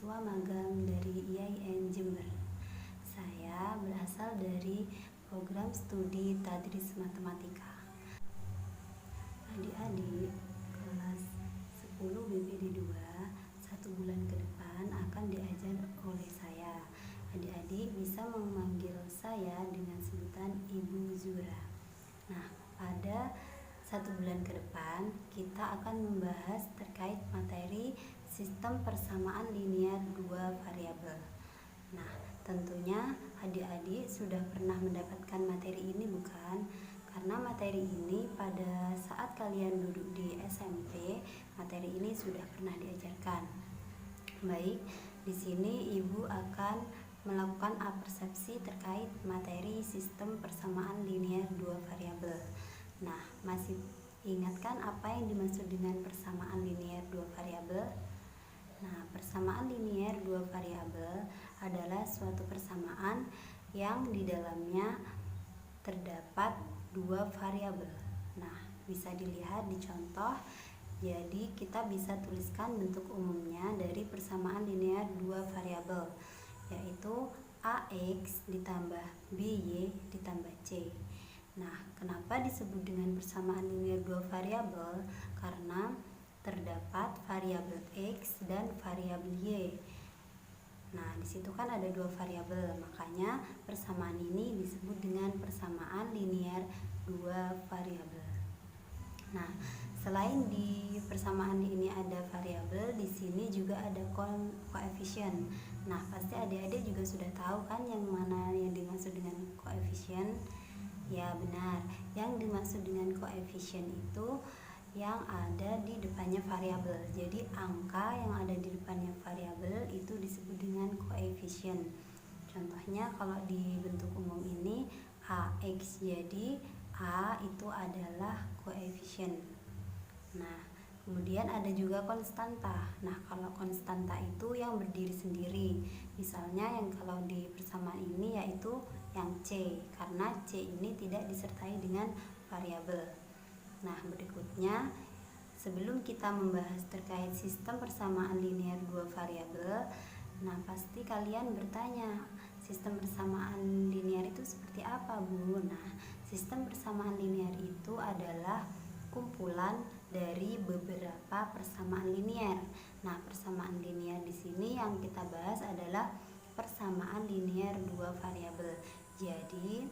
mahasiswa magang dari IAIN Jember. Saya berasal dari program studi Tadris Matematika. Adik-adik kelas 10 BPD 2 1 bulan ke depan akan diajar oleh saya. Adik-adik bisa memanggil saya dengan sebutan Ibu Zura. Nah, pada 1 bulan ke depan kita akan membahas terkait materi sistem persamaan linear dua variabel. Nah, tentunya adik-adik sudah pernah mendapatkan materi ini bukan? Karena materi ini pada saat kalian duduk di SMP, materi ini sudah pernah diajarkan. Baik, di sini Ibu akan melakukan apersepsi terkait materi sistem persamaan linear dua variabel. Nah, masih ingatkan apa yang dimaksud dengan persamaan linear dua variabel? Nah, persamaan linear dua variabel adalah suatu persamaan yang di dalamnya terdapat dua variabel. Nah, bisa dilihat di contoh. Jadi, kita bisa tuliskan bentuk umumnya dari persamaan linear dua variabel, yaitu AX ditambah BY ditambah C. Nah, kenapa disebut dengan persamaan linear dua variabel? Karena terdapat variabel X dan variabel Y. Nah, di situ kan ada dua variabel, makanya persamaan ini disebut dengan persamaan linear dua variabel. Nah, selain di persamaan ini ada variabel, di sini juga ada koefisien. Nah, pasti adik-adik juga sudah tahu kan yang mana yang dimaksud dengan koefisien? Ya, benar. Yang dimaksud dengan koefisien itu yang ada di depannya variabel. Jadi angka yang ada di depannya variabel itu disebut dengan koefisien. Contohnya kalau di bentuk umum ini AX, jadi A itu adalah koefisien. Nah, kemudian ada juga konstanta. Nah, kalau konstanta itu yang berdiri sendiri. Misalnya yang kalau di persamaan ini yaitu yang C, karena C ini tidak disertai dengan variabel. Nah, berikutnya sebelum kita membahas terkait sistem persamaan linear dua variabel, nah pasti kalian bertanya, sistem persamaan linear itu seperti apa, Bu? Nah, sistem persamaan linear itu adalah kumpulan dari beberapa persamaan linear. Nah, persamaan linear di sini yang kita bahas adalah persamaan linear dua variabel. Jadi,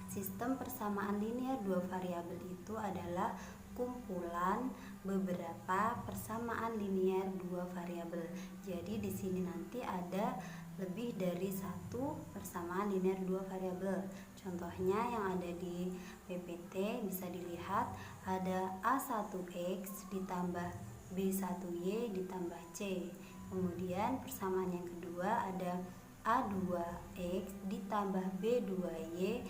sistem persamaan linear dua variabel itu adalah kumpulan beberapa persamaan linear dua variabel. Jadi di sini nanti ada lebih dari satu persamaan linear dua variabel. Contohnya yang ada di PPT bisa dilihat ada A1X ditambah B1Y ditambah C. Kemudian persamaan yang kedua ada A2X ditambah B2Y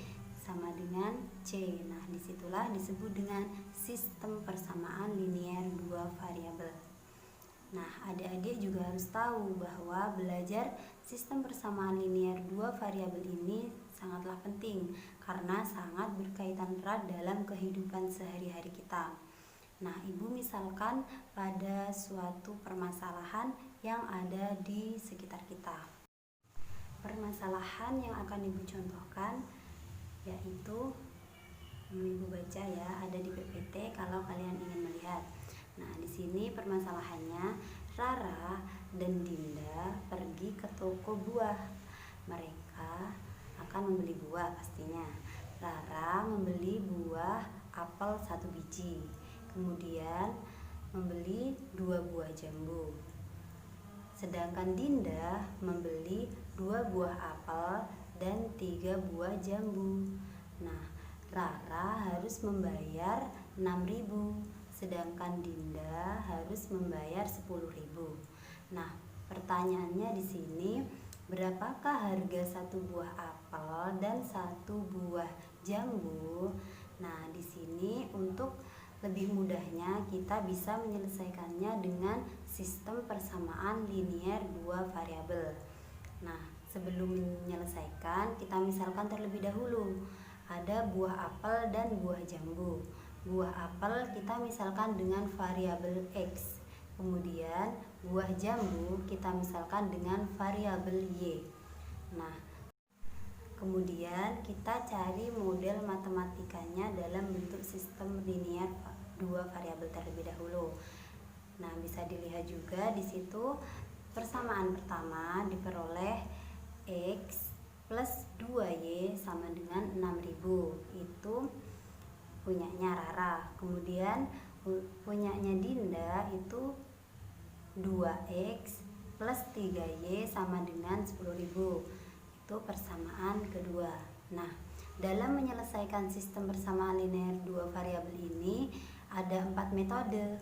sama dengan C. Nah, disitulah disebut dengan sistem persamaan linear dua variabel. Nah, adik-adik juga harus tahu bahwa belajar sistem persamaan linear dua variabel ini sangatlah penting karena sangat berkaitan erat dalam kehidupan sehari-hari kita. Nah, Ibu misalkan pada suatu permasalahan yang ada di sekitar kita. Permasalahan yang akan Ibu contohkan yaitu Ibu baca ya, ada di PPT kalau kalian ingin melihat. Nah, di sini permasalahannya Rara dan Dinda pergi ke toko buah. Mereka akan membeli buah pastinya. Rara membeli buah apel 1 biji. Kemudian membeli 2 buah jambu. Sedangkan Dinda membeli 2 buah apel dan 3 buah jambu. Nah, Rara harus membayar 6.000, sedangkan Dinda harus membayar 10.000. Nah, pertanyaannya di sini, berapakah harga 1 buah apel dan 1 buah jambu? Nah, di sini untuk lebih mudahnya kita bisa menyelesaikannya dengan sistem persamaan linear dua variabel. Nah, sebelum menyelesaikan, kita misalkan terlebih dahulu ada buah apel dan buah jambu. Buah apel kita misalkan dengan variabel X. Kemudian buah jambu kita misalkan dengan variabel Y. Nah, kemudian kita cari model matematikanya dalam bentuk sistem linear dua variabel terlebih dahulu. Nah, bisa dilihat juga di situ persamaan pertama diperoleh X plus 2Y sama dengan 6000. Itu punyanya Rara. Kemudian punyanya Dinda itu 2X plus 3Y sama dengan 10.000. Itu persamaan kedua. Nah, dalam menyelesaikan sistem persamaan linear dua variabel ini ada 4 metode.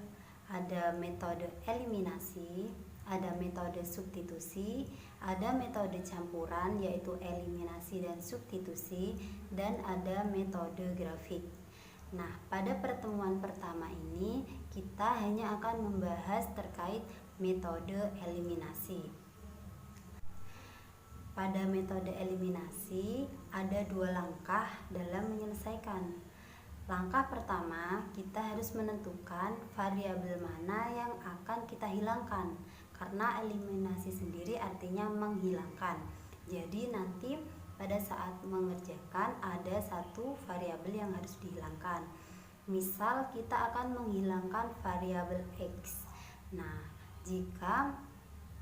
Ada metode eliminasi, ada metode substitusi, ada metode campuran yaitu eliminasi dan substitusi, dan ada metode grafik. Nah, pada pertemuan pertama ini kita hanya akan membahas terkait metode eliminasi. Pada metode eliminasi ada 2 langkah dalam menyelesaikan. Langkah pertama, kita harus menentukan variabel mana yang akan kita hilangkan, karena eliminasi sendiri artinya menghilangkan. Jadi nanti pada saat mengerjakan ada satu variabel yang harus dihilangkan. Misal kita akan menghilangkan variabel X. Nah, jika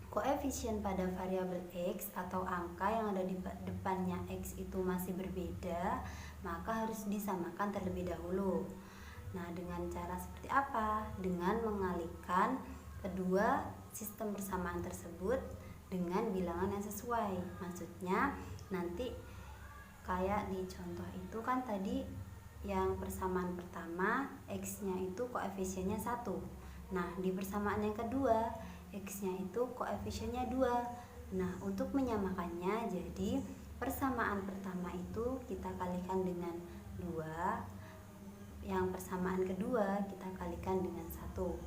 koefisien pada variabel X atau angka yang ada di depannya X itu masih berbeda, maka harus disamakan terlebih dahulu. Nah, dengan cara seperti apa? Dengan mengalihkan kedua sistem persamaan tersebut dengan bilangan yang sesuai. Maksudnya nanti kayak di contoh itu kan tadi yang persamaan pertama X-nya itu koefisiennya 1. Nah, di persamaan yang kedua X-nya itu koefisiennya 2. Nah, untuk menyamakannya jadi persamaan pertama itu kita kalikan dengan 2, yang persamaan kedua kita kalikan dengan 1.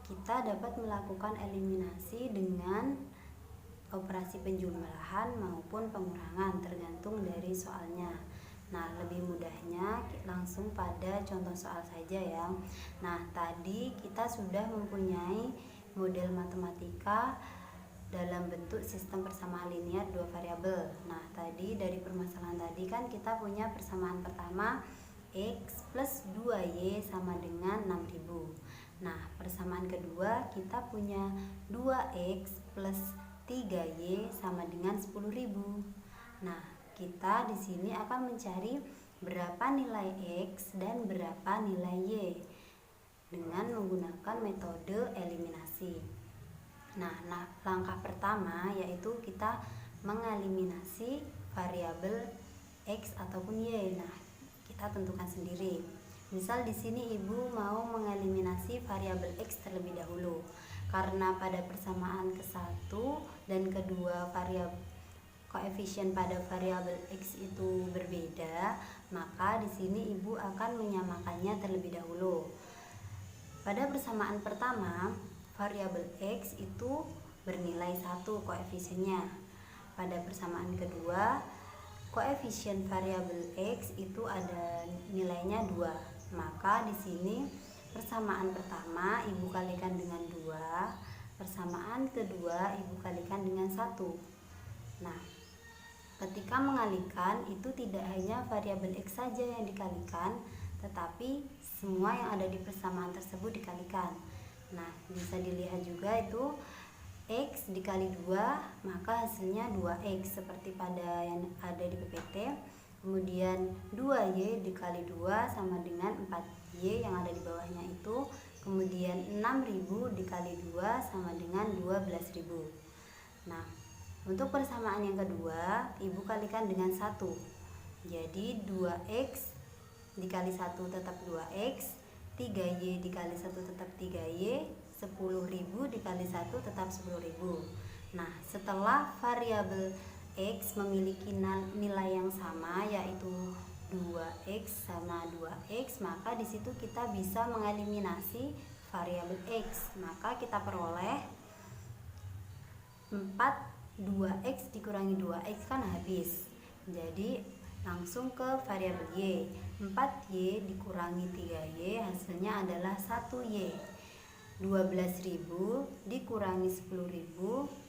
Kita dapat melakukan eliminasi dengan operasi penjumlahan maupun pengurangan tergantung dari soalnya. Nah, lebih mudahnya langsung pada contoh soal saja ya. Nah, tadi kita sudah mempunyai model matematika dalam bentuk sistem persamaan linear dua variabel. Nah, tadi dari permasalahan tadi kan kita punya persamaan pertama X plus 2Y sama dengan 6000. Nah, persamaan kedua kita punya 2X plus 3Y sama dengan 10.000. Nah, kita di sini akan mencari berapa nilai X dan berapa nilai Y dengan menggunakan metode eliminasi. Nah, langkah pertama yaitu kita mengeliminasi variabel X ataupun Y. Nah, kita tentukan sendiri. Misal di sini Ibu mau mengeliminasi variabel X terlebih dahulu. Karena pada persamaan ke-1 dan kedua variabel koefisien pada variabel X itu berbeda, maka di sini Ibu akan menyamakannya terlebih dahulu. Pada persamaan pertama, variabel X itu bernilai 1 koefisiennya. Pada persamaan kedua, koefisien variabel X itu ada nilainya 2. Maka di sini persamaan pertama Ibu kalikan dengan 2, persamaan kedua Ibu kalikan dengan 1. Nah, ketika mengalihkan itu tidak hanya variabel X saja yang dikalikan, tetapi semua yang ada di persamaan tersebut dikalikan. Nah, bisa dilihat juga itu X dikali 2 maka hasilnya 2X seperti pada yang ada di PPT. Kemudian 2Y dikali 2 sama dengan 4Y yang ada di bawahnya itu. Kemudian 6000 dikali 2 sama dengan 12.000. Nah, untuk persamaan yang kedua Ibu kalikan dengan 1. Jadi 2X dikali 1 tetap 2X, 3Y dikali 1 tetap 3Y, 10.000 dikali 1 tetap 10.000. Nah, setelah variabel X memiliki nilai yang sama yaitu 2X sama 2X, maka di situ kita bisa mengeliminasi variabel X. Maka kita peroleh 2X dikurangi 2X kan habis. Jadi langsung ke variabel Y. 4Y dikurangi 3Y hasilnya adalah 1Y. 12.000 dikurangi 10.000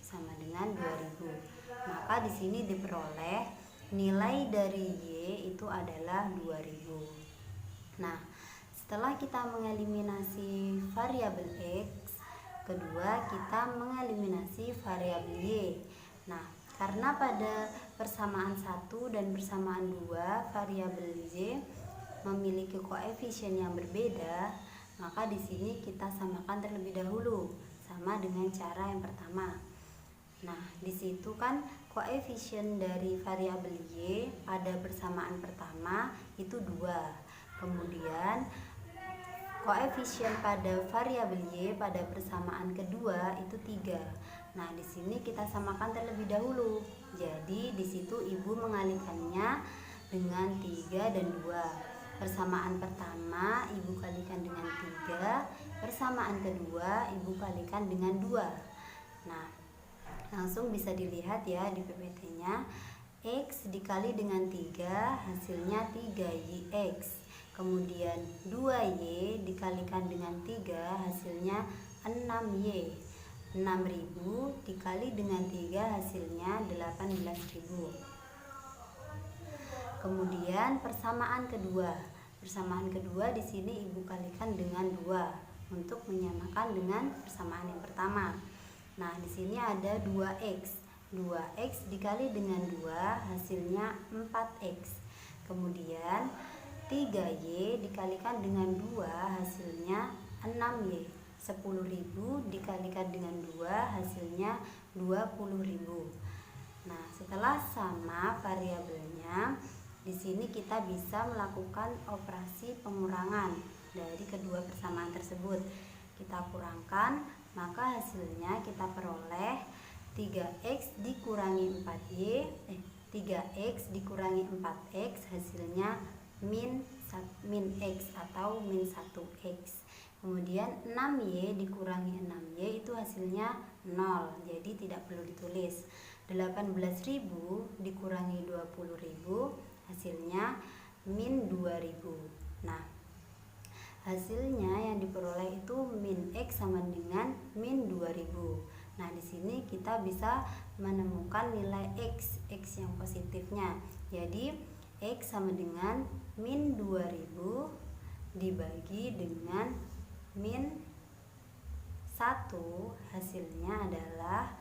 sama dengan 2.000. Maka di sini diperoleh nilai dari Y itu adalah 2.000. Nah, setelah kita mengeliminasi variabel X, kedua kita mengeliminasi variabel Y. Nah, karena pada persamaan 1 dan persamaan 2 variabel Y memiliki koefisien yang berbeda, maka di sini kita samakan terlebih dahulu sama dengan cara yang pertama. Nah, di situ kan koefisien dari variabel Y pada persamaan pertama itu 2. Kemudian koefisien pada variabel Y pada persamaan kedua itu 3. Nah, di sini kita samakan terlebih dahulu. Jadi di situ ibu mengalihkannya dengan 3 dan 2. Persamaan pertama ibu kalikan dengan 3, persamaan kedua ibu kalikan dengan 2. Nah, langsung bisa dilihat ya di PPT-nya. X dikali dengan 3 hasilnya 3YX. Kemudian 2Y dikalikan dengan 3 hasilnya 6Y. 6.000 dikali dengan 3 hasilnya 18.000. Kemudian persamaan kedua. Persamaan kedua di sini ibu kalikan dengan 2 untuk menyamakan dengan persamaan yang pertama. Nah, di sini ada 2X. 2X dikali dengan 2 hasilnya 4X. Kemudian 3Y dikalikan dengan 2 hasilnya 6Y. 10.000 dikalikan dengan 2 hasilnya 20.000. Nah, setelah sama variabelnya, di sini kita bisa melakukan operasi pengurangan dari kedua persamaan tersebut. Kita kurangkan, maka hasilnya kita peroleh 3X dikurangi 4Y, 3X dikurangi 4X hasilnya min X atau min 1X. Kemudian 6Y dikurangi 6Y itu hasilnya 0, jadi tidak perlu ditulis. 18.000 dikurangi 20.000 hasilnya min 2.000. Nah, hasilnya yang diperoleh itu min X sama dengan min 2.000. Nah, di sini kita bisa menemukan nilai X yang positifnya. Jadi X sama dengan min 2.000 dibagi dengan min 1, hasilnya adalah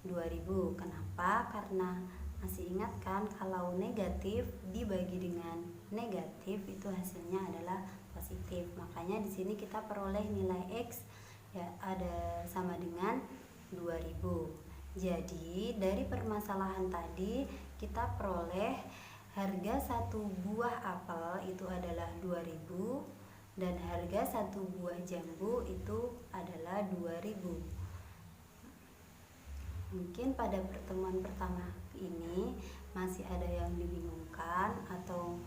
2.000. Kenapa? Karena masih ingat kan kalau negatif dibagi dengan negatif itu hasilnya adalah positif. Makanya di sini kita peroleh nilai X ya ada sama dengan 2.000. Jadi dari permasalahan tadi kita peroleh harga satu buah apel itu adalah 2.000 dan harga satu buah jambu itu adalah 2.000. Mungkin pada pertemuan pertama ini masih ada yang dibingungkan atau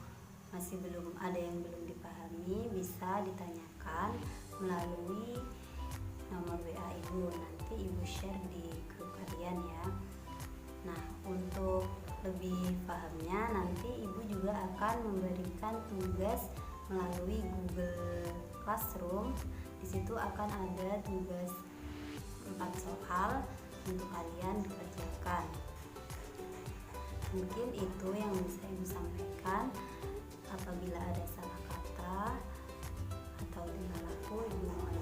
masih ada yang belum dipahami, bisa ditanyakan melalui nomor WA ibu. Nanti ibu share di grup kalian ya. Nah, untuk lebih pahamnya nanti ibu juga akan memberikan tugas melalui Google Classroom. Di situ akan ada tugas 4 soal untuk kalian dikerjakan. Mungkin itu yang bisa ibu sampaikan. Apabila ada salah kata atau tingkah laku, ibu mohon